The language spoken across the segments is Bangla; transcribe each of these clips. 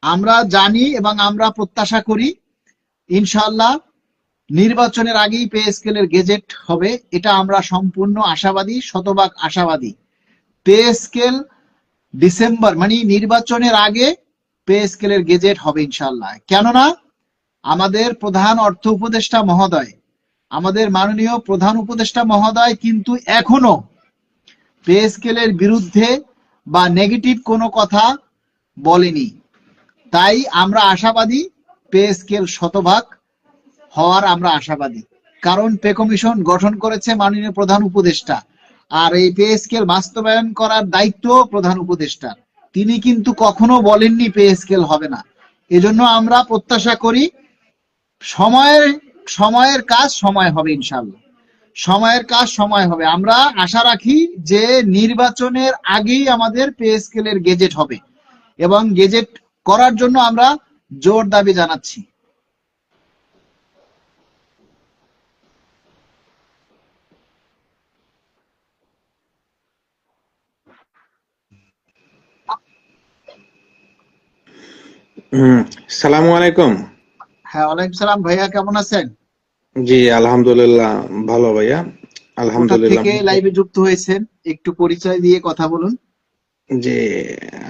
আমরা জানি এবং আমরা প্রত্যাশা করি ইনশাআল্লাহ নির্বাচনের আগেই পে স্কেলের গেজেট হবে। এটা আমরা সম্পূর্ণ আশাবাদী, শতভাগ আশাবাদী। পে স্কেল ডিসেম্বর মানে নির্বাচনের আগে পে স্কেলের গেজেট হবে ইনশাআল্লাহ। কেননা আমাদের প্রধান অর্থ উপদেষ্টা মহোদয়, আমাদের মাননীয় প্রধান উপদেষ্টা মহোদয় কিন্তু এখনো পে স্কেলের বিরুদ্ধে বা নেগেটিভ কোনো কথা বলেনি। তাই আমরা আশাবাদী পে স্কেল শতভাগ হওয়ার আমরা আশাবাদী। কারণ পে কমিশন গঠন করেছে মাননীয় প্রধান উপদেষ্টা, আর এই পে স্কেল বাস্তবায়ন করার দায়িত্ব প্রধান উপদেষ্টার। তিনি কিন্তু কখনো বলেননি পে স্কেল হবে না। এজন্য আমরা প্রত্যাশা করি সময়ের সময়ের কাজ সময় হবে ইনশাল্লাহ। সময়ের কাজ সময় হবে। আমরা আশা রাখি যে নির্বাচনের আগেই আমাদের পে স্কেলের গেজেট হবে এবং গেজেট করার জন্য আমরা জোর দাবি জানাচ্ছি। হুম, সালামু আলাইকুম। হ্যাঁ, ওয়ালাইকুম সালাম। ভাইয়া কেমন আছেন? জি, আলহামদুলিল্লাহ ভালো ভাইয়া। কোথা আলহামদুলিল্লাহ। থেকে লাইভে যুক্ত হয়েছেন একটু পরিচয় দিয়ে কথা বলুন। যে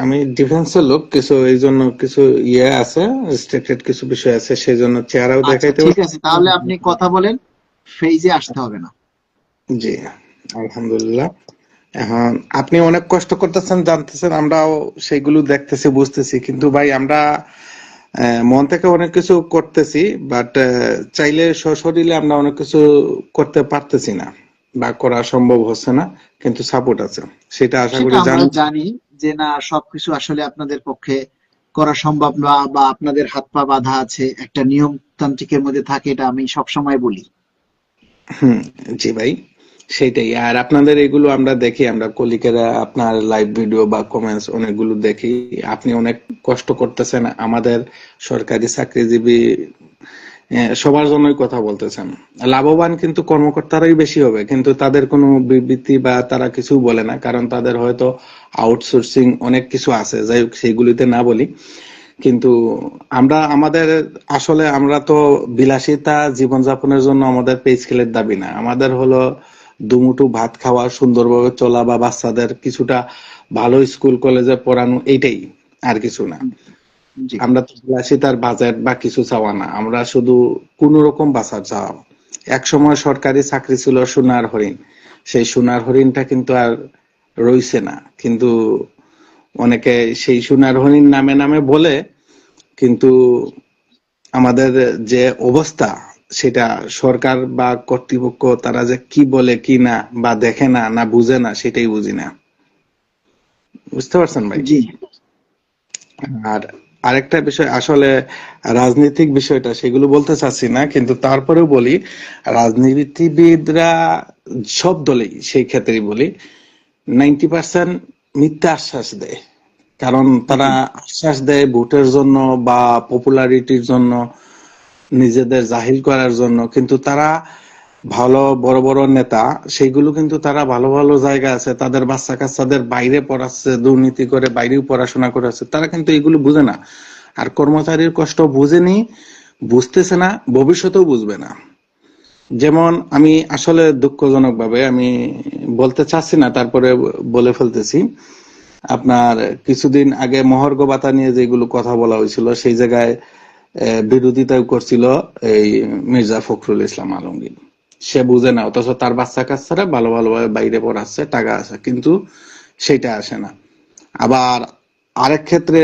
আমি ডিফেন্সের লোক, কিছু এই জন্য কিছু ইয়ে আছে, রেস্ট্রিক্টেড কিছু বিষয় আছে, সেই জন্য চেহারাও আচ্ছা, দেখাইতে ঠিক পারছি আছে, না। তাহলে আপনি কথা বলেন, ফেইজে আসতে হবে না। জি, আলহামদুলিল্লাহ। এখন আপনি অনেক কষ্ট করতেছেন, জানতেছেন, আমরাও সেইগুলো দেখতেছি, বুঝতেছি, কিন্তু ভাই আমরা মন থেকে অনেক কিছু করতেছি, বাট চাইলে সশরীরে আমরা অনেক কিছু করতে পারতেছি না বা করা সম্ভব হচ্ছে না, কিন্তু সাপোর্ট আছে, সেটা আশা সেটা করি আমরা জানেন। জানি যে না, সবকিছু আসলে আপনাদের পক্ষে করা সম্ভব না, বা আপনাদের হাত পা বাঁধা আছে, একটা নিয়মতান্ত্রিকের মধ্যে থাকে, এটা আমি সব সময় বলি। হুম, জি ভাই, সেইটাই। আর আপনাদের এগুলো আমরা দেখি, আমরা কলিকেরা আপনার লাইভ ভিডিও বা কমেন্টস অনেকগুলো দেখি। আপনি অনেক কষ্ট করতেছেন, আমাদের সরকারি চাকরিজীবী সবার জন্যই কথা বলতেছেন। লাভবান কিন্তু কর্মকর্তারাই বেশি হবে, কিন্তু তাদের কোনো বিবৃতি বা তারা কিছু বলে না, কারণ তাদের হয়তো আউটসোর্সিং অনেক কিছু আছে, যাই হোক সেইগুলিতে না বলি। কিন্তু আমরা আমাদের আসলে আমরা তো বিলাসিতা জীবনযাপনের জন্য আমাদের পে স্কেলের দাবি না, আমাদের হলো দুমুঠো ভাত খাওয়া, সুন্দরভাবে চলা, বা বাচ্চাদের কিছুটা ভালো স্কুল কলেজে পড়ানো, এইটাই, আর কিছু না। জি। আমরা তো বিলাসিতার বাজেট বা কিছু চাওয়া না, আমরা শুধু কোন রকম বাঁচার চাওয়া। এক সময় সরকারি চাকরি ছিল সোনার হরিণ, সেই সোনার হরিণটা কিন্তু আর রইছে না। কিন্তু অনেকে সেই সোনার হরিণ নামে নামে বলে, কিন্তু আমাদের যে অবস্থা, সেটা সরকার বা কর্তৃপক্ষ তারা যে কি বলে কি না, বা দেখে না না বুঝে না, সেটাই বুঝি না। বুঝতে পারছেন ভাই? জি। আর আরেকটা বিষয়, আসলে রাজনৈতিক বিষয়টা সেগুলো বলতে চাচ্ছি না, কিন্তু তারপরেও বলি, রাজনীতিবিদরা সব দলেই, সেই ক্ষেত্রেই বলি, 90% মিথ্যা আশ্বাস দেয়। কারণ তারা জি। আশ্বাস দেয় ভোটের জন্য বা পপুলারিটির জন্য, নিজেদের জাহির করার জন্য, কিন্তু তারা ভালো বড় বড় নেতা, সেইগুলো কিন্তু তারা ভালো ভালো জায়গা আছে, তাদের বাচ্চা কাচ্চাদের বাইরে পড়াচ্ছে, দুর্নীতি করে বাইরেও পড়াশোনা করাচ্ছে, তারা কিন্তু এগুলো বুঝে না। আর কর্মচারীর কষ্ট বুঝেনি, বুঝতেছে না, ভবিষ্যতেও বুঝবে না। যেমন আমি আসলে দুঃখজনক ভাবে আমি বলতে চাচ্ছি না, তারপরে বলে ফেলতেছি। আপনার কিছুদিন আগে মহার্ঘ ভাতা নিয়ে যেগুলো কথা বলা হয়েছিল, সেই জায়গায় বিরোধিতাও করছিল এই মির্জা ফখরুল ইসলাম আলমগীর। সে বুঝে না, অথচ তার বাচ্চা কাচ্চারা ভালো ভালোভাবে বাইরে পড়াচ্ছে, টাকা আছে, কিন্তু সেইটা আসে না। আবার আরেক ক্ষেত্রে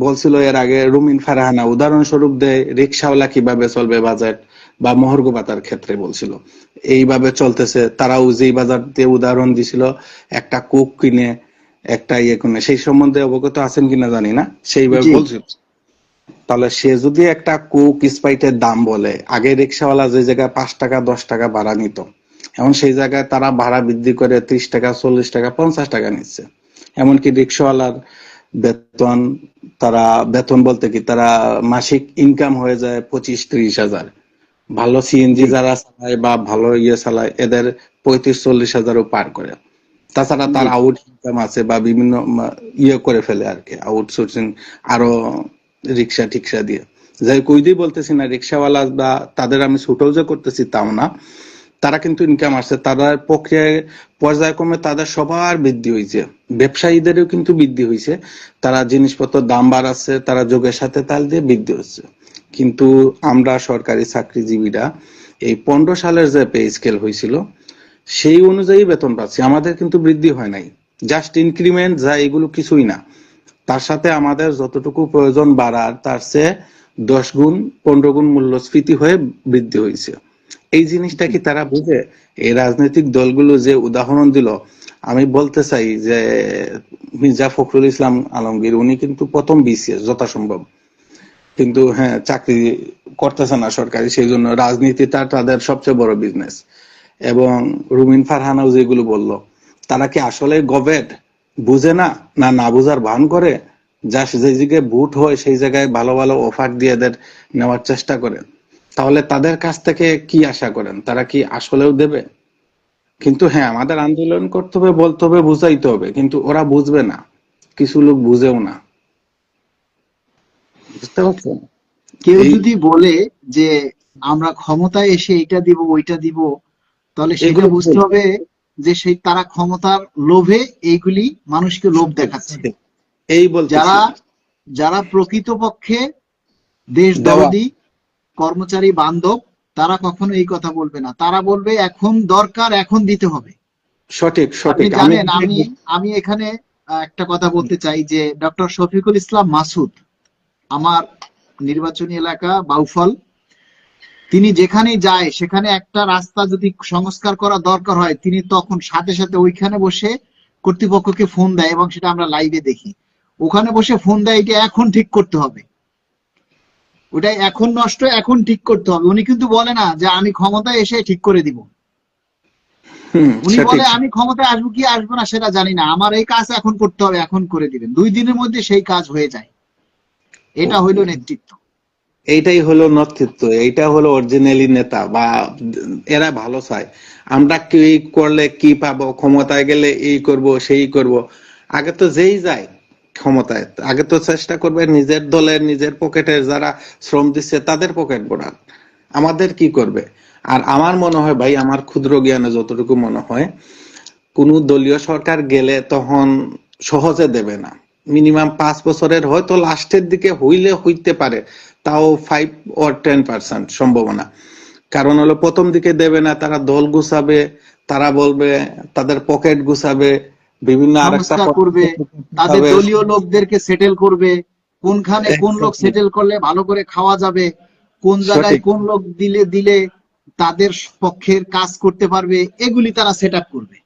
বলছিল এর আগে রুমিন ফারহানা, উদাহরণস্বরূপ দেয় রিক্সাওয়ালা কিভাবে চলবে বাজেট, বা মহর্ঘ ভাতার ক্ষেত্রে বলছিল এইভাবে চলতেছে। তারাও যেই বাজার দিয়ে উদাহরণ দিছিল, একটা কোক কিনে, একটা ইয়ে কিনে, সেই সম্বন্ধে অবগত আছেন কিনা জানি না, সেইভাবে জি। বলছিল। তাহলে সে যদি একটা কোক স্প্রাইটের দাম বলে, আগে রিক্সাওয়ালা যে জায়গায় 5 টাকা 10 টাকা ভাড়া নিত, এখন সেই জায়গায় তারা ভাড়া বৃদ্ধি করে 30 টাকা 40 টাকা 50 টাকা নিচ্ছে। এমনকি রিক্সাওয়ালার বেতন, তারা বেতন বলতে কি, তারা মাসিক ইনকাম হয়ে যায় 25-30 হাজার। ভালো সিএনজি জি। যারা চালায় বা ভালো ইয়ে চালায়, এদের 35-40 হাজারও পার করে। তাছাড়া তার জি। আউট ইনকাম আছে, বা বিভিন্ন ইয়ে করে ফেলে আর কি, আউটসোর্সিং আরো রিক্সা টিক্সা দিয়ে। যাই কই দিয়ে বলতেছি না রিক্সাওয়ালা বা তাদের আমি ছোটও যে করতেছি তাও না, তারা কিন্তু ইনকাম আসছে, তাদের প্রক্রিয়ায় পর্যায়ক্রমে তাদের সবার বৃদ্ধি হয়েছে, ব্যবসায়ীদেরও কিন্তু বৃদ্ধি হয়েছে, তারা জিনিসপত্রের দাম বাড়াচ্ছে, তারা যোগের সাথে তাল দিয়ে বৃদ্ধি হচ্ছে। কিন্তু আমরা সরকারি চাকরিজীবীরা এই 15 সালের যে পে স্কেল হয়েছিল সেই অনুযায়ী বেতন পাচ্ছি, আমাদের কিন্তু বৃদ্ধি হয় নাই, জাস্ট ইনক্রিমেন্ট যা এগুলো কিছুই না। তার সাথে আমাদের যতটুকু প্রয়োজন বাড়ার তার চেয়ে 10 গুণ 15 গুণ মূল্যস্ফীতি হয়ে বৃদ্ধি হয়েছে। এই জিনিসটা কি তারা বুঝে? এই রাজনৈতিক দলগুলো যে উদাহরণ দিল, আমি বলতে চাই যে মির্জা ফখরুল ইসলাম আলমগীর উনি কিন্তু প্রথম বিসিএস যথাসম্ভব, কিন্তু হ্যাঁ চাকরি করতেছে না সরকারি, সেই জন্য রাজনীতিটা তাদের সবচেয়ে বড় বিজনেস। এবং রুমিন ফারহানাও যেগুলো বলল, তারা কি আসলে গভেট বুঝে না, না না বুঝার ভান করে, যা যে জায়গায় ভোট হয় সেই জায়গায় ভালো ভালো অফার দিয়ে এদের নেওয়ার চেষ্টা করেন? তাহলে তাদের কাছ থেকে কি আশা করেন? তারা কি আসলেও দেবে? কিন্তু হ্যাঁ আমাদের আন্দোলন করতে হবে, বলতে হবে, বুঝাইতে হবে, কিন্তু ওরা বুঝবে না, কিছু লোক বুঝেও না। বুঝতে পারছেন? কেউ এই যদি বলে যে আমরা ক্ষমতায় এসে এটা দিব ওইটা দিব, তাহলে সেটা এগুলো বুঝতে ভুল। হবে যে সেই তারা ক্ষমতার লোভে এইগুলি মানুষকে লোভ দেখাচ্ছে। এই বলতেছি, যারা যারা প্রকৃতপক্ষে দেশ দেওয়া দরদি কর্মচারী বান্ধব, তারা কখনো এই কথা বলবে না, তারা বলবে এখন দরকার এখন দিতে হবে। সঠিক আপনি সঠিক। আমি জানেন, আমি এখানে একটা কথা বলতে চাই যে ডক্টর শফিকুল ইসলাম মাসুদ, আমার নির্বাচনী এলাকা বাউফল, তিনি যেখানেই যায় সেখানে একটা রাস্তা যদি সংস্কার করা দরকার হয় তিনি তখন সাথে সাথে ওইখানে বসে কর্তৃপক্ষকে ফোন দেয়, এবং সেটা আমরা লাইভে দেখি। ওখানে বসে ফোন দেয় এটা এখন ঠিক করতে হবে, ওটাই এখন নষ্ট এখন ঠিক করতে হবে। উনি কিন্তু বলে না যে আমি ক্ষমতায় এসে ঠিক করে দিব। উনি সঠিক। বলে আমি ক্ষমতায় আসবো কি আসবো না সেটা জানি না, আমার এই কাজ এখন করতে হবে, এখন করে দিবেন, 2 দিনের মধ্যে সেই কাজ হয়ে যায়। এটা হইল নেতৃত্ব। এইটাই হলো নেতৃত্ব, এইটা হলো অরিজিনালি নেতা, বা এরা ভালো চায়। আমরা কি করলে কি পাবো, ক্ষমতায় গেলে এই করব সেই করব। আগে তো যেই যায় ক্ষমতায় আগে তো চেষ্টা করবে নিজের দলের নিজের পকেটের যারা শ্রম দিচ্ছে তাদের পকেট ভরার। আমাদের কি করবে? আর আমার মনে হয় ভাই, আমার ক্ষুদ্র জ্ঞানে যতটুকু মনে হয়, কোন দলীয় সরকার গেলে তখন সহজে দেবে না। মিনিমাম 5 বছরের হয়তো লাস্টের দিকে হইলে হইতে পারে, তাও 5 or 10% সম্ভাবনা। কারণ হলো প্রথম দিকে দেবে না, তারা দল গুছাবে, তারা বলবে তাদের পকেট গুছাবে, বিভিন্ন আরেকটা সংস্কার করবে, তাদের দলীয় লোকদেরকে সেটেল করবে, কোনখানে কোন লোক সেটেল করলে ভালো করে খাওয়া যাবে, কোন জায়গায় সঠিক। কোন লোক দিলে দিলে তাদের পক্ষের কাজ করতে পারবে, এগুলি তারা সেট আপ করবে।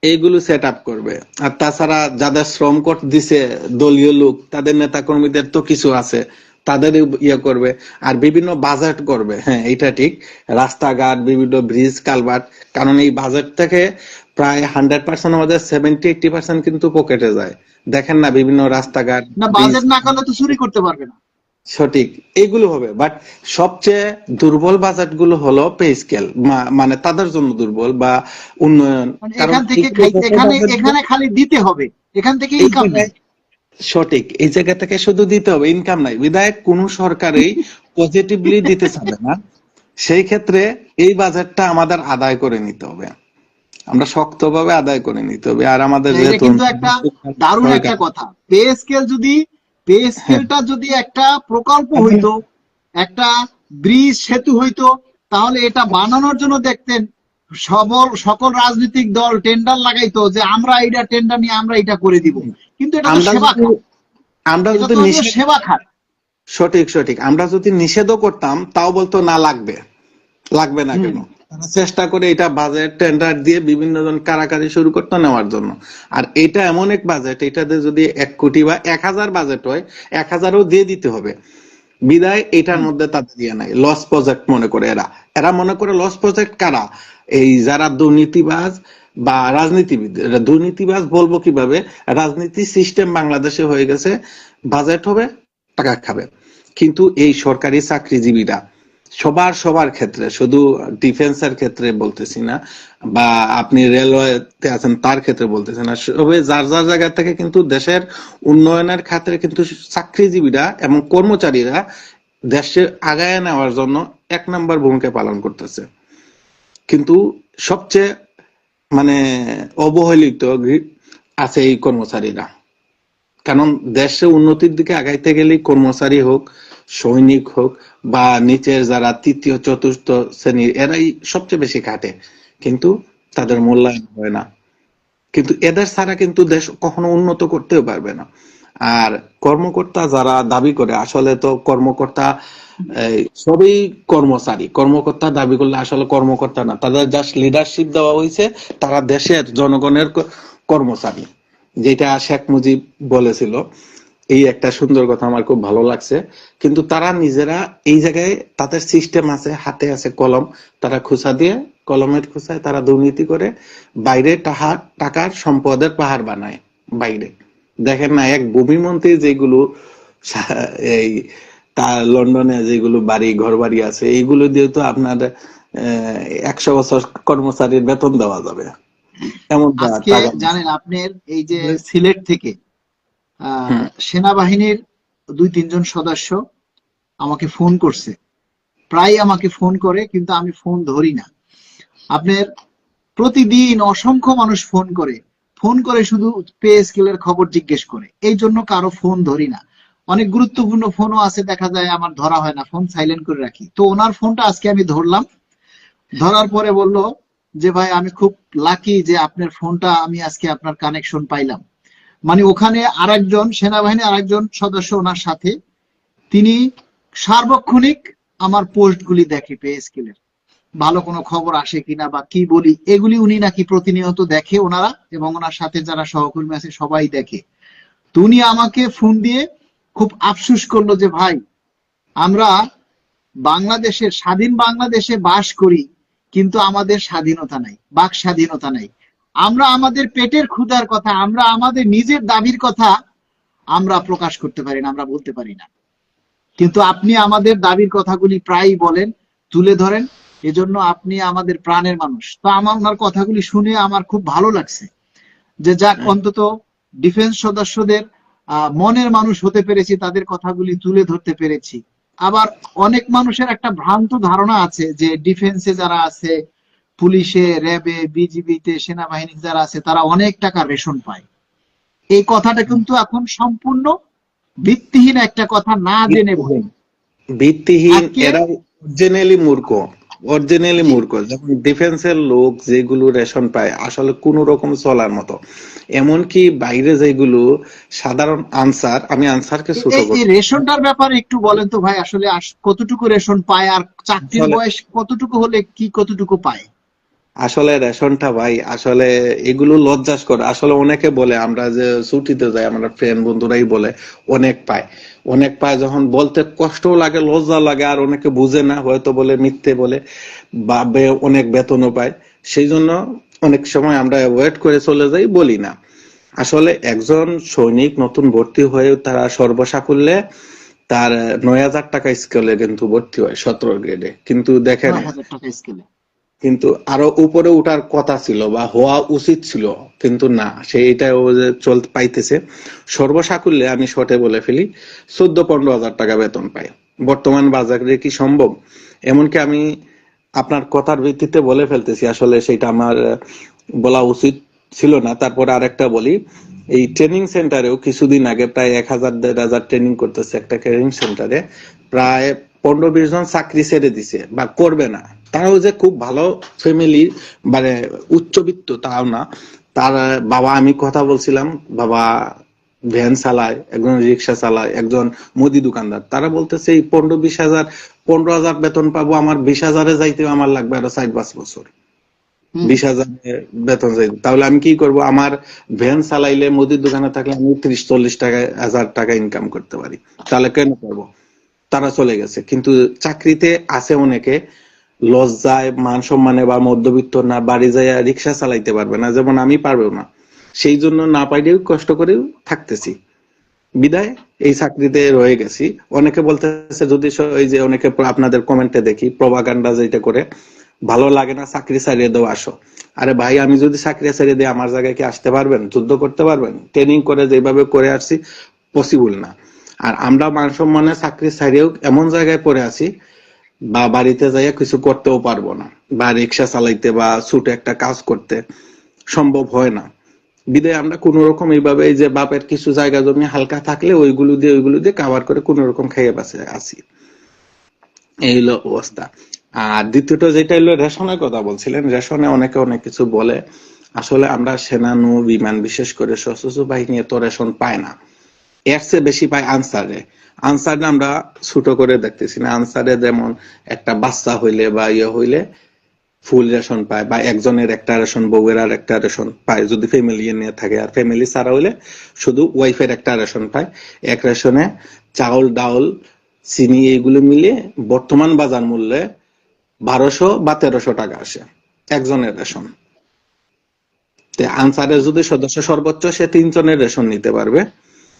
এইগুলো সেট আপ করবে। আর তাছাড়া যাদের শ্রম কর দিছে দলীয় লোক, তাদের নেতা কর্মীদের তো কিছু আছে, তাদের ইয়ে করবে। আর বিভিন্ন বাজেট করবে, হ্যাঁ এটা ঠিক, রাস্তাঘাট বিভিন্ন ব্রিজ কালভার্ট। কারণ এই বাজেট থেকে প্রায় 100% আমাদের 70-80% কিন্তু পকেটে যায়। দেখেন না বিভিন্ন রাস্তাঘাট না, ব্রিজ। বাজেট না করলে তো চুরি করতে পারবে না। সঠিক, এইগুলো হবে। বাট সবচেয়ে দুর্বল বাজেট গুলো হলো পে স্কেল, মানে তাদের জন্য দুর্বল বা উন্নয়ন। মানে কারণ এখান থেকে এখানে এখানে খালি দিতে হবে, এখান থেকে এই ইনকাম নেই। জায়গায় সঠিক, এই জায়গা থেকে শুধু দিতে হবে, ইনকাম নাই, বিধায় কোন সরকারই পজিটিভলি দিতে চাবে না। সেই ক্ষেত্রে এই বাজেটটা আমাদের আদায় করে নিতে হবে, আমরা শক্তভাবে আদায় করে নিতে হবে। আর আমাদের এটা যেহেতু কিন্তু একটা দারুণ সরকার, একটা কথা। পে হ্যাঁ স্কেলটা যদি একটা প্রকল্প হইতো, একটা ব্রিজ সেতু হইতো, তাহলে এটা বানানোর জন্য দেখতেন সকল রাজনৈতিক দল টেন্ডার লাগাইতো যে আমরা এটা টেন্ডার নিয়ে আমরা এটা করে দিব। কিন্তু এটা তো আমরা সেবা যদি খাত, আমরা এটা যদি তো হইলো নিষেধ, সেবা খাত। সঠিক সঠিক, আমরা যদি নিষেধও করতাম তাও বলতো না লাগবে, লাগবে না হুম। কেন? তারা চেষ্টা করে এটা বাজেট টেন্ডার দিয়ে বিভিন্ন জন কারাকারি শুরু করতে নেওয়ার জন্য। আর এটা এমন এক বাজেট, এটাতে যদি 1 কোটি বা 1000 বাজেট হয়, 1000ও দিয়ে দিতে হবে। বিদায় এটার মধ্যে তাদের দিয়ে নাই, লস প্রজেক্ট মনে করে এরা। এরা মনে করে লস প্রজেক্ট কারা? এই যারা দুর্নীতিবাজ বা রাজনীতিবিদ। এরা দুর্নীতিবাজ বলবো কিভাবে, রাজনীতি সিস্টেম বাংলাদেশে হয়ে গেছে, বাজেট হবে টাকা খাবে। কিন্তু এই সরকারি চাকরিজীবীরা সবার ক্ষেত্রে, শুধু ডিফেন্সের ক্ষেত্রে বলতেছি না, বা আপনি রেলওয়েতে আছেন তার ক্ষেত্রে বলতেছি না, সবে যার যার জায়গা থেকে কিন্তু দেশের উন্নয়নের ক্ষেত্রে কিন্তু চাকরিজীবীরা এবং কর্মচারীরা দেশে আগায় নেওয়ার জন্য এক নম্বর ভূমিকা পালন করতেছে। কিন্তু সবচেয়ে মানে অবহেলিত আছে এই কর্মচারীরা। কারণ দেশে উন্নতির দিকে আগাইতে গেলে কর্মচারী হোক, সৈনিক হোক, বা নিচের যারা তৃতীয় চতুর্থ শ্রেণীর, এরাই সবচেয়ে বেশি খাটে, কিন্তু তাদের মূল্যায়ন হয় না। কিন্তু এদের ছাড়া কিন্তু দেশ কখনো উন্নত করতেও পারবে না। আর কর্মকর্তা যারা দাবি করে, আসলে তো কর্মকর্তা সবই কর্মচারী। কর্মকর্তা দাবি করলে আসলে কর্মকর্তা না, তাদের জাস্ট লিডারশিপ দেওয়া হয়েছে, তারা দেশের জনগণের কর্মচারী, যেটা শেখ মুজিব বলেছিল। এই একটা সুন্দর কথা, আমার খুব ভালো লাগছে। কিন্তু তারা নিজেরা এই জায়গায়, তাদের সিস্টেম আছে, হাতে আছে কলম, তারা খুঁচা দিয়ে, কলমের খুঁচায় তারা দুর্নীতি করে বাইরে টাকার সম্পদের পাহাড় বানায়। বাইরে দেখেন না, এক ভূমিমন্ত্রী যেগুলো এই তার লন্ডনে যেগুলো বাড়ি ঘর বাড়ি আছে, এইগুলো দিয়ে তো আপনার 100 বছর কর্মচারীর বেতন দেওয়া যাবে, এমন আজকে টাকা। জানেন আপনার এই যে সিলেট থেকে হুম। সেনাবাহিনীর 2-3 জন সদস্য আমাকে ফোন করছে, প্রায় আমাকে ফোন করে, কিন্তু আমি ফোন ধরি না। আপনার প্রতিদিন অসংখ্য মানুষ ফোন করে, ফোন করে শুধু পে স্কেলের খবর জিজ্ঞেস করে, এই জন্য কারো ফোন ধরি না। অনেক গুরুত্বপূর্ণ ফোনও আছে, দেখা যায় আমার ধরা হয় না, ফোন সাইলেন্ট করে রাখি। তো ওনার ফোনটা আজকে আমি ধরলাম, ধরার পরে বলল যে ভাই আমি খুব লাকি যে আপনার ফোনটা আমি আজকে আপনার কানেকশন পাইলাম। মানে ওখানে আরেকজন সেনাবাহিনী আরেকজন সদস্য ওনার সাথে, তিনি সার্বক্ষণিক আমার পোস্টগুলি দেখে পে স্কেলের, ভালো কোনো খবর আসে কিনা বা কি বলি, এগুলি উনি নাকি প্রতিনিয়ত দেখে ওনারা, এবং ওনার সাথে যারা সহকর্মী আছে সবাই দেখে। তো উনি আমাকে ফোন দিয়ে খুব আফসোস করলো যে ভাই, আমরা বাংলাদেশের স্বাধীন বাংলাদেশে বাস করি, কিন্তু আমাদের স্বাধীনতা নাই, বাক স্বাধীনতা নাই। আমরা আমাদের পেটের ক্ষুধার কথা, আমরা আমাদের নিজের দাবির কথা আমরা প্রকাশ করতে পারি না, আমরা বলতে পারি না। কিন্তু আপনি আমাদের দাবির কথাগুলি প্রায় বলেন, তুলে ধরেন, এজন্য আপনি আমাদের প্রাণের মানুষ। তো আমার ওনার কথাগুলি শুনে আমার খুব ভালো লাগছে, যে যাক অন্তত ডিফেন্স সদস্যদের মনের মানুষ হতে পেরেছি, তাদের কথাগুলি তুলে ধরতে পেরেছি। আবার অনেক মানুষের একটা ভ্রান্ত ধারণা আছে যে ডিফেন্সে যারা আছে, পুলিশে, র্যাবে, বিজিবিতে, সেনাবাহিনী যারা আছে, তারা অনেক টাকা রেশন পায়। এই কথাটা কিন্তু এখন সম্পূর্ণ ভিত্তিহীন একটা কথা, না জেনে ভুল। ভিত্তিহীন, আজকে এরা অরিজিনালি জি, মূর্খ। যেমন ডিফেন্সের লোক যেগুলো রেশন পায় আসলে কোন রকম চলার মতো, এমনকি বাইরে যেগুলো সাধারণ আনসার, আমি আনসারকে ছোট এই করছি না। রেশনটার ব্যাপারে একটু বলেন তো ভাই, আসলে কতটুকু রেশন পায়, আর চাকরির আসলে বয়স কতটুকু হলে কি কতটুকু পায়? আসলে রেশনটা ভাই, আসলে এগুলো লজ্জাস্কর। আসলে অনেকে বলে, আমরা যে ছুটিতে যাই, আমরা ফ্রেন্ড বন্ধুরাই বলে অনেক পায়, অনেক পায়। যখন বলতে কষ্টও লাগে, লজ্জা লাগে, আর অনেকে বুঝে না, হয়তো বলে মিথ্যে বলে, বা অনেক বেতনও পায়। সেই জন্য অনেক সময় আমরা অ্যাভয়েড করে চলে যাই, বলি না। আসলে একজন সৈনিক নতুন ভর্তি হয়ে তারা সর্বসাকুল্যে তার 9,000 টাকা স্কেলে কিন্তু ভর্তি হয় 17 গ্রেডে। কিন্তু দেখেন, 9,000 টাকা স্কেলে? কিন্তু আরো উপরে উঠার কথা ছিল বা হওয়া উচিত ছিল, কিন্তু না, সে এটা ও যে চলতে পাইতেছে। সর্বসাকুল্যে আমি শর্টে বলে ফেলি, 14-15 হাজার টাকা বেতন পায়। বর্তমান বাজারে কি সম্ভব? এমনকি আমি আপনার কথার ভিত্তিতে বলে ফেলতেছি, আসলে সেটা আমার বলা উচিত ছিল না। তারপরে আরেকটা বলি, এই ট্রেনিং সেন্টারেও কিছুদিন আগে প্রায় 1,000-1,500 ট্রেনিং করতেছে একটা ট্রেনিং সেন্টারে, প্রায় 15-20 জন চাকরি ছেড়ে দিছে বা করবে না। তারাও যে খুব ভালো ফ্যামিলি, মানে উচ্চবিত্ত তাও না। তার বাবা, আমি কথা বলছিলাম, বাবা ভ্যান চালায়, একজন রিক্সা চালায়, একজন মুদি দোকানদার। তারা বলতেছে এই 15-20 হাজার, 15,000 বেতন পাবো, আমার 20,000-এ যাইতে আমার লাগবে আরো 4-5 বছর। হুম। 20,000 বেতন চাই, তাহলে আমি কি করব? আমার ভ্যান চালাইলে, মুদির দোকানে থাকলে আমি 30-40 হাজার টাকা ইনকাম করতে পারি, তাহলে কেন করবো? তারা চলে গেছে। কিন্তু চাকরিতে আছে অনেকে লজ্জায়, মান সম্মানে, বা মধ্যবিত্ত না, বাড়ি যায় রিক্সা চালাইতে পারবে না, যেমন আমি পারবো না। সেই জন্য না পাইলেও কষ্ট করেও থাকতেছি। বিদায় এই চাকরিতে রয়ে গেছি। অনেকে বলতেছে যদি এই যে অনেকে আপনাদের কমেন্টে দেখি প্রপাগান্ডা যেটা করে, ভালো লাগে না চাকরি ছাড়িয়ে দাও আসো। আরে ভাই, আমি যদি চাকরি ছাড়িয়ে দিই আমার জায়গায় কি আসতে পারবেন? যুদ্ধ করতে পারবেন? ট্রেনিং করে যেভাবে করে আসছি পসিবল না। আর আমরা মান সম্মানে চাকরি ছাড়িয়েও এমন জায়গায় পড়ে আছি বা বাড়িতে যাইয়া কিছু করতেও পারবো না, বা রিক্সা চালাইতে বা ছোট একটা কাজ করতে সম্ভব হয় না। বিদায় আমরা কোন রকম এইভাবে এই যে বাপের কিছু জায়গা জমি হালকা থাকলে ওইগুলো দিয়ে কাভার করে কোন রকম খাইয়ে বাঁচে আছি। এই হলো অবস্থা। আর দ্বিতীয়ত যেটা হলো রেশনের কথা বলছিলেন, রেশনে অনেকে অনেক কিছু বলে। আসলে আমরা সেনা নৌ বিমান বিশেষ করে সশস্ত্র বাহিনী এত রেশন পায় না, এর চেয়ে বেশি পায় আনসারে। আনসারে আমরা ছোট করে দেখতেছি না, আনসারে যেমন একটা বাচ্চা হইলে বা ইয়ে হইলে ফুল রেশন পায়, বা একজনের একটা রেশন, বউয়ের আর একটা রেশন পায় যদি ফ্যামিলি নিয়ে থাকে, আর ফ্যামিলি ছাড়া হইলে শুধু ওয়াইফের একটা রেশন পায়। এক রেশনে চাউল ডাউল চিনি এইগুলো মিলিয়ে বর্তমান বাজার মূল্যে 1200 বা 1300 টাকা আসে একজনের রেশন। আনসারের যদি সদস্য সর্বোচ্চ সে 3 জনের রেশন নিতে পারবে,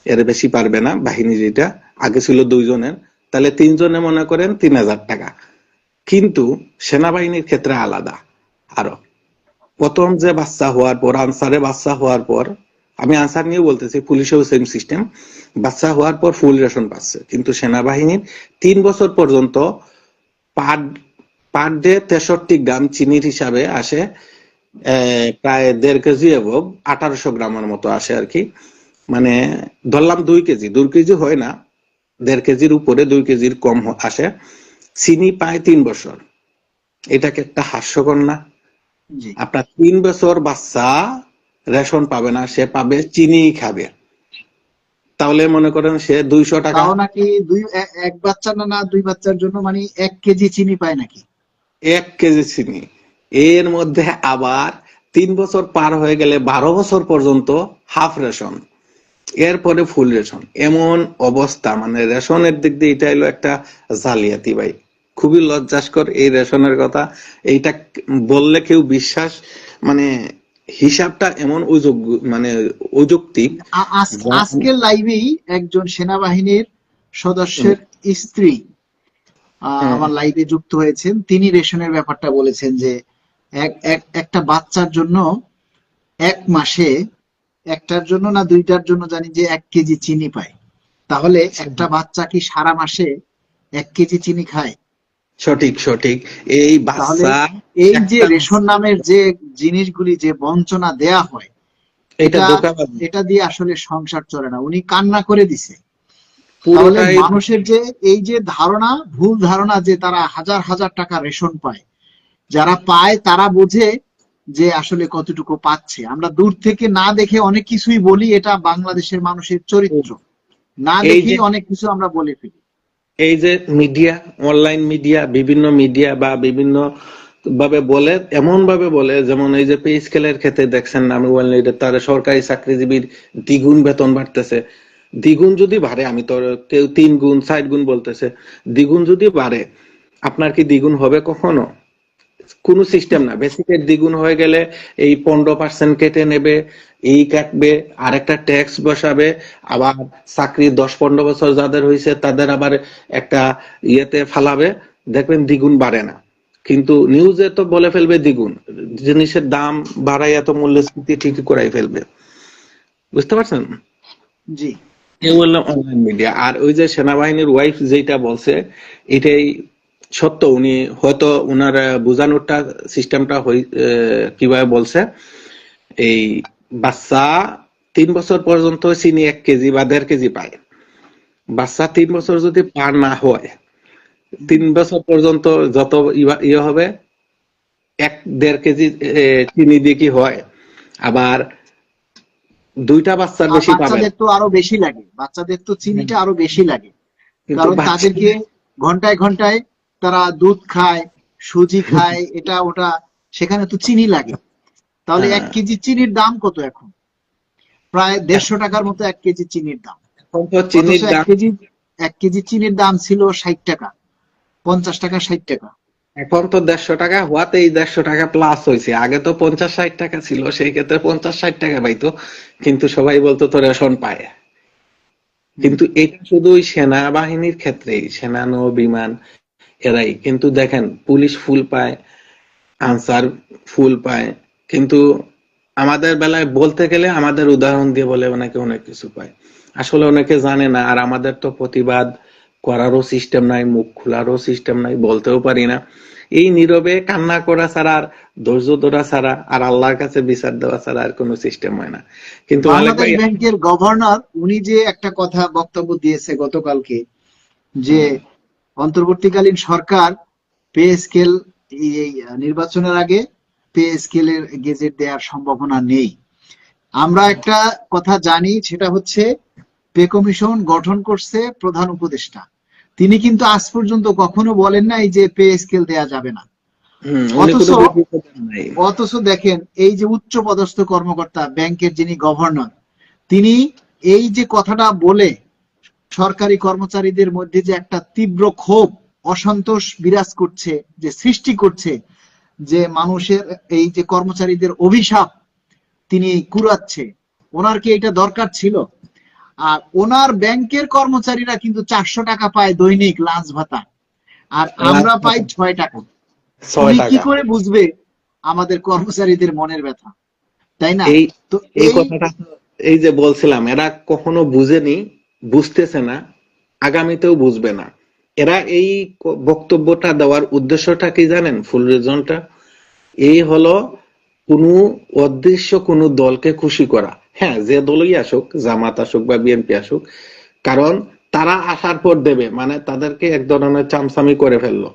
এর বেশি পারবে না। বাহিনী যেটা আগে ছিল 2 জনের, তাহলে 3 জনে মনে করেন 3000 টাকা। কিন্তু সেনাবাহিনীর ক্ষেত্রে আলাদা। আরো প্রথম যে বাচ্চা হওয়ার পর, আনসারে বাচ্চা হওয়ার পর, আমি আনসার নিয়ে বলতেছি, পুলিশেও সেম সিস্টেম, বাচ্চা হওয়ার পর ফুল রেশন পাচ্ছে। কিন্তু সেনাবাহিনীর 3 বছর পর্যন্ত পার পার ডে 63 গ্রাম চিনির হিসাবে আসে, প্রায় 1.5 কেজি এবং 1800 গ্রামের মতো আসে আর কি। মানে ধরলাম 2 কেজি, 2 কেজি হয় না, 1.5 কেজির উপরে, 2 কেজির কম আসে। চিনি পায় 3 বছর। এটাকে একটা হাস্যকর না? জি। আপনার 3 বছর বাচ্চা রেশন পাবে না, সে পাবে চিনি খাবে। তাহলে মনে করেন সে 200 টাকা। তাও নাকি এক বাচ্চা না 2 বাচ্চার জন্য মানে 1 কেজি চিনি পায় নাকি? 1 কেজি চিনি। এর মধ্যে আবার 3 বছর পার হয়ে গেলে 12 বছর পর্যন্ত হাফ রেশন, এরপরে ফুল রেশন। এমন অবস্থা, মানে রেশনের দিক দিয়ে এটা হলো একটা জালিয়াতি ভাই। খুবই লজ্জাস্কর এই রেশনের কথা। এইটা বললে কেউ বিশ্বাস, মানে হিসাবটা এমন মানে অযৌক্তিক। আজকের লাইভেই একজন সেনাবাহিনীর সদস্যের স্ত্রী আমার লাইভে যুক্ত হয়েছেন। তিনি রেশনের ব্যাপারটা বলেছেন যে একটা বাচ্চার জন্য 1 মাসে, একটার জন্য না 2টার জন্য জানি যে 1 কেজি চিনি পায়। তাহলে একটা বাচ্চা কি সারা মাসে 1 কেজি চিনি খায়? সঠিক সঠিক। এই তাহলে বাচ্চা এই যে একটা, রেশন নামের যে জিনিসগুলি যে বঞ্চনা দেয়া হয়, এটা এটা ধোঁকাবাজি এটা দিয়ে আসলে সংসার চলে না। উনি কান্না করে দিছে। তাহলে পুরোটাই। মানুষের যে এই যে ধারণা, ভুল ধারণা যে তারা হাজার হাজার টাকা রেশন পায়, যারা পায় তারা বোঝে যে আসলে কতটুকু পাচ্ছে। আমরা দূর থেকে না দেখে অনেক কিছুই বলি, এটা বাংলাদেশের মানুষের চরিত্র। না এই দেখেই যে অনেক কিছু আমরা বলে ফেলি। এই যে মিডিয়া, অনলাইন মিডিয়া, বিভিন্ন মিডিয়া বা বিভিন্ন ভাবে বলে, এমন ভাবে বলে, যেমন এই যে পে স্কেলের ক্ষেত্রে দেখছেন না, আমি বললাম এটা তার সরকারি চাকরিজীবীর দ্বিগুণ বেতন বাড়তেছে। দ্বিগুণ যদি বাড়ে, আমি তো, কেউ 3 গুণ 4 গুণ বলতেছে, দ্বিগুণ যদি বাড়ে, আপনার কি দ্বিগুণ হবে কখনো? কোনো সিস্টেম না। বেসিকের দ্বিগুণ হয়ে গেলে এই 15% কেটে নেবে, এই কাটবে, আরেকটা ট্যাক্স বসাবে, আবার চাকরি 10-15 বছর যাদের হয়েছে তাদের আবার একটা ইয়েতে ফালাবে, দেখবেন দ্বিগুণ বাড়ে না। কিন্তু নিউজে তো বলে ফেলবে দ্বিগুণ। জিনিসের দাম বাড়াইয়া তো মূল্যস্ফীতি ঠিকই করাই ফেলবে। বুঝতে পারছেন? জি। এ বললাম অনলাইন মিডিয়া। আর ওই যে সেনাবাহিনীর ওয়াইফ যেটা বলছে, এটাই সত্য। উনি হয়তো উনার বোঝানোরটা সিস্টেমটা কিভাবে বলছে, এই বাচ্চা 3 বছর পর্যন্ত চিনি 1 কেজি বা 1.5 কেজি পায়। বাচ্চা 3 বছর যদি পার না হয়, 3 বছর পর্যন্ত যত ইয়ে হবে, 1-1.5 কেজি চিনি দিয়ে কি হয়? আবার 2টা বাচ্চার আর বেশি পাবে না। বাচ্চাদের তো আরো বেশি লাগে, বাচ্চাদের তো চিনিটা আরো বেশি লাগে। কিন্তু কারণ বাচ্চা, তাদেরকে ঘন্টায় ঘন্টায় তারা দুধ খায়, সুজি খায়, এটা ওটা, সেখানে তো চিনি লাগে। তাহলে 1 কেজি চিনির দাম কত এখন? প্রায় 150 টাকার মতো 1 কেজি চিনির দাম। এখন তো অথচ চিনির 1 দাম, কেজি 1 কেজি চিনির দাম ছিল 60 টাকা, 50 টাকা, 60 টাকা। এখন তো 150 টাকা হওয়াতে এই 150 টাকা প্লাস হয়েছে। আগে তো 50-60 টাকা ছিল, সেই ক্ষেত্রে 50-60 টাকা পাইতো, কিন্তু সবাই বলতো তো রেশন পায়। কিন্তু এটা শুধু ওই সেনাবাহিনীর ক্ষেত্রেই, সেনা নৌ বিমান এরাই। কিন্তু দেখেন পুলিশ ফুল পায়, আনসার ফুল পায়, কিন্তু আমাদের বেলায় বলতে গেলে আমাদের উদাহরণ দিয়ে বলে অনেকে অনেক কিছু পায়। আসলে অনেকে জানে না। আর আমাদের তো প্রতিবাদ করারও সিস্টেম নাই, মুখ খোলারও সিস্টেম নাই, বলতেও পারি না। এই নীরবে কান্না করা ছাড়া আর ধৈর্য ধরা ছাড়া আর আল্লাহর কাছে বিচার দেওয়া ছাড়া আর কোনো সিস্টেম হয় না। কিন্তু মালিক বাংলাদেশ ভাই, ব্যাংকের গভর্নর উনি যে একটা কথা বক্তব্য দিয়েছে গতকালকে, যে অন্তর্বর্তীকালীন সরকার পে স্কেল, এই নির্বাচনের আগে পে স্কেলের গেজেট দেওয়ার সম্ভাবনা নেই। আমরা একটা কথা জানি, সেটা হচ্ছে পে কমিশন গঠন করছে প্রধান উপদেষ্টা। তিনি কিন্তু আজ পর্যন্ত কখনো বলেন নাই যে পে স্কেল দেয়া যাবে না। উনি অথচ কোনো বিবৃতি দেন নাই। অথচ দেখেন, এই যে উচ্চ পদস্থ কর্মকর্তা ব্যাংকের যিনি গভর্নর, তিনি এই যে কথাটা বলে সরকারি কর্মচারীদের মধ্যে যে একটা তীব্র ক্ষোভ, অসন্তোষ বিরাজ করছে, যে সৃষ্টি করছে, যে মানুষের এই যে কর্মচারীদের অভিশাপ তিনি কুড়াচ্ছে, ওনার কি এটা দরকার ছিল? আর ওনার ব্যাংকের কর্মচারীরা কিন্তু 400 টাকা পায় দৈনিক লাঞ্চ ভাতা, আর আমরা পাই 6 টাকা। ছয় উনি কি টাকা করে বুঝবে আমাদের কর্মচারীদের মনের ব্যথা, তাই না? এই তো এই এই কথাটা তো, এই যে বলছিলাম, এরা কখনো বুঝেনি, বুঝতেছে না, আগামীতেও বুঝবে না। এরা এই বক্তব্যটা দেওয়ার উদ্দেশ্যটা কি জানেন? ফুল রিজনটা এই হলো, কোনো অদৃশ্য কোনো দলকে খুশি করা। হ্যাঁ, যে দলই আসুক, জামাত আসুক বা বিএনপি আসুক, কারণ তারা আসার পর দেবে, মানে তাদেরকে এক ধরনের চামচামি করে ফেললো।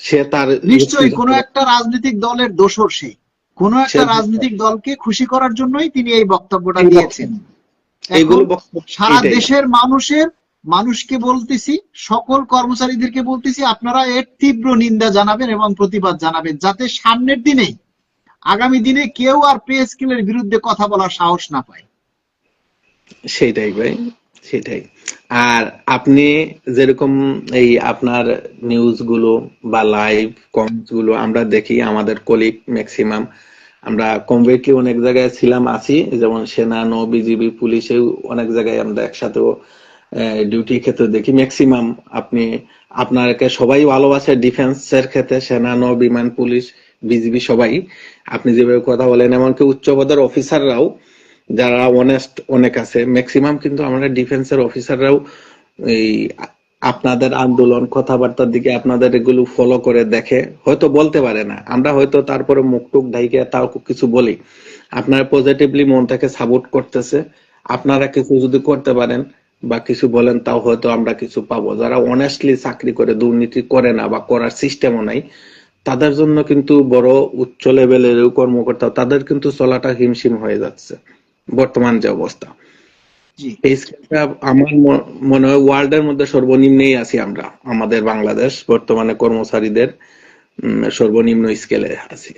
সে তার নিশ্চয়ই যুক্তি, কোনো একটা রাজনৈতিক দলের দোসর সে, কোনো সে একটা রাজনৈতিক দলকে খুশি করার জন্যই তিনি এই বক্তব্যটা এই দিয়েছেন। এখন এইগুলো বক্তব্য সারা এইটাই। দেশের মানুষকে বলতেছি, সকল কর্মচারীদেরকে বলতেছি, আপনারা এর তীব্র নিন্দা জানাবেন এবং প্রতিবাদ জানাবেন, যাতে সামনের দিনে, আগামী দিনে কেউ আর পে স্কেলের বিরুদ্ধে কথা বলার সাহস না পায়। সেটাই ভাই, সেটাই। আর আপনি যেরকম এই আপনার নিউজ গুলো বা লাইভ কমেন্টস গুলো আমরা দেখি, আমাদের কলিগ ম্যাক্সিমাম আমরা কম বেশি অনেক জায়গায় ছিলাম, আছি, যেমন সেনা, নৌ, বিজিবি, পুলিশেও অনেক জায়গায় আমরা একসাথেও ডিউটি ক্ষেত্রে দেখি। ম্যাক্সিমাম আপনি, আপনাকে সবাই ভালোবাসে ডিফেন্সের ক্ষেত্রে, সেনা, নৌ, বিমান, পুলিশ, বিজিবি সবাই। আপনি যেভাবে কথা বলেন, এমনকি উচ্চপদের অফিসাররাও যারা অনেস্ট অনেক আছে, ম্যাক্সিমাম কিন্তু আমরা ডিফেন্সের অফিসাররাও এই আপনাদের আন্দোলন কথাবার্তার দিকে, আপনাদের এগুলো ফলো করে দেখে, হয়তো বলতে পারে না, আমরা হয়তো তারপরে মুখ টুক ঢাইকে তাও কিছু বলি। আপনারা পজিটিভলি মন থেকে সাপোর্ট করতেছে, আপনারা কিছু যদি করতে পারেন বা কিছু বলেন, তাও হয়তো আমরা কিছু পাবো। যারা অনেস্টলি চাকরি করে, দুর্নীতি করে না বা করার সিস্টেমও নাই, তাদের জন্য কিন্তু বড় উচ্চ লেভেলের কর্মকর্তা, তাদের কিন্তু চলাটা হিমশিম হয়ে যাচ্ছে বর্তমান যে অবস্থা। জি, এই স্কেলটা আমার মনে হয় ওয়ার্ল্ডের মধ্যে সর্বনিম্নেই আছি আমরা, আমাদের বাংলাদেশ বর্তমানে কর্মচারীদের সর্বনিম্ন স্কেলে আছি।